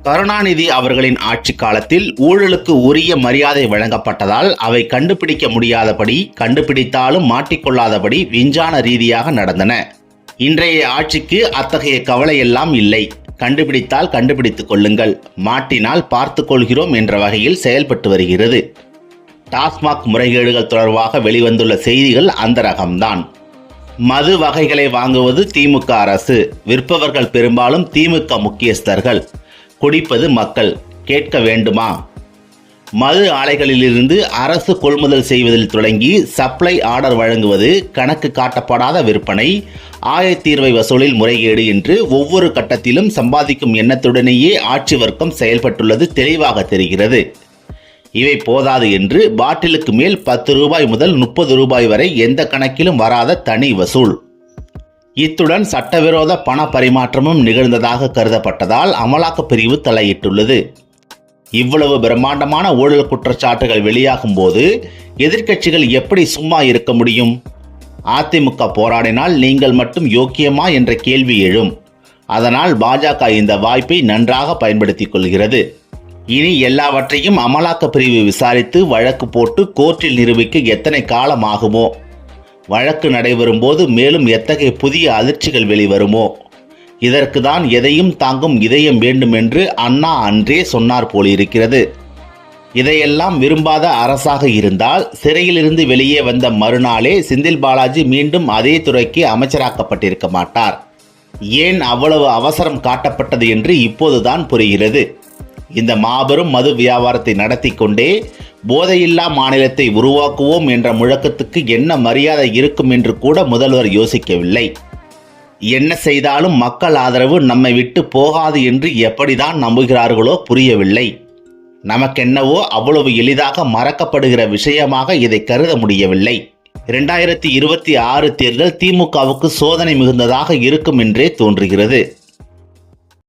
கருணாநிதி அவர்களின் ஆட்சி காலத்தில் ஊழலுக்கு உரிய மரியாதை வழங்கப்பட்டதால் அவை கண்டுபிடிக்க முடியாதபடி, கண்டுபிடித்தாலும் மாட்டிக்கொள்ளாதபடி விஞ்ஞான ரீதியாக நடந்தன. இன்றைய ஆட்சிக்கு அத்தகைய கவலை எல்லாம் இல்லை. கண்டுபிடித்தால் கண்டுபிடித்துக் கொள்ளுங்கள், மாட்டினால் பார்த்து கொள்கிறோம் என்ற வகையில் செயல்பட்டு வருகிறது. டாஸ்மாக் முறைகேடுகள் தொடர்பாக வெளிவந்துள்ள செய்திகள் அந்த ரகம்தான். மது வகைகளை வாங்குவது திமுக அரசு, விற்பவர்கள் பெரும்பாலும் திமுக முக்கியஸ்தர்கள், குடிப்பது மக்கள். கேட்க வேண்டுமா? மது ஆலைகளிலிருந்து அரசு கொள்முதல் செய்வதில் தொடங்கி சப்ளை ஆர்டர் வழங்குவது, கணக்கு காட்டப்படாத விற்பனை, ஆயத்தீர்வை வசூலில் முறைகேடு என்று ஒவ்வொரு கட்டத்திலும் சம்பாதிக்கும் எண்ணத்துடனேயே ஆட்சி வர்க்கம் செயல்பட்டுள்ளது தெளிவாக தெரிகிறது. இவை போதாது என்று பாட்டிலுக்கு மேல் 10 ரூபாய் முதல் 30 ரூபாய் வரை எந்த கணக்கிலும் வராத தனி வசூல். இத்துடன் சட்டவிரோத பண பரிமாற்றமும் நிகழ்ந்ததாக கருதப்பட்டதால் அமலாக்கப் பிரிவு தலையிட்டுள்ளது. இவ்வளவு பிரம்மாண்டமான ஊழல் குற்றச்சாட்டுகள் வெளியாகும் போது எதிர்க்கட்சிகள் எப்படி சும்மா இருக்க முடியும்? அதிமுக போராடினால் நீங்கள் மட்டும் யோக்கியமா என்ற கேள்வி எழும். அதனால் பாஜக இந்த வாய்ப்பை நன்றாக பயன்படுத்திக் கொள்கிறது. இனி எல்லாவற்றையும் அமலாக்கப் பிரிவு விசாரித்து வழக்கு போட்டு கோர்ட்டில் நிரூபிக்க எத்தனை காலம் ஆகுமோ? வழக்கு நடைபெறும் போது மேலும் எத்தகைய புதிய அதிர்ச்சிகள் வெளிவருமோ? இதற்கு தான் எதையும் தாங்கும் இதயம் வேண்டும் என்று அண்ணா அன்றே சொன்னார் போலிருக்கிறது. இதையெல்லாம் விரும்பாத அரசாக இருந்தால் சிறையிலிருந்து வெளியே வந்த மறுநாளே செந்தில் பாலாஜி மீண்டும் அதே துறைக்கு அமைச்சராக்கப்பட்டிருக்க மாட்டார். ஏன் அவ்வளவு அவசரம் காட்டப்பட்டது என்று இப்போதுதான் புரிகிறது. இந்த மாபெரும் மது வியாபாரத்தை நடத்தி கொண்டே போதையில்லா மாநிலத்தை உருவாக்குவோம் என்ற முழக்கத்துக்கு என்ன மரியாதை இருக்கும் என்று கூட முதல்வர் யோசிக்கவில்லை. என்ன செய்தாலும் மக்கள் ஆதரவு நம்மை விட்டு போகாது என்று எப்படிதான் நம்புகிறார்களோ புரியவில்லை. நமக்கென்னவோ அவ்வளவு எளிதாக மறக்கப்படுகிற விஷயமாக இதை கருத முடியவில்லை. 2026 தேர்தல் திமுகவுக்கு சோதனை மிகுந்ததாக இருக்கும் என்றே தோன்றுகிறது.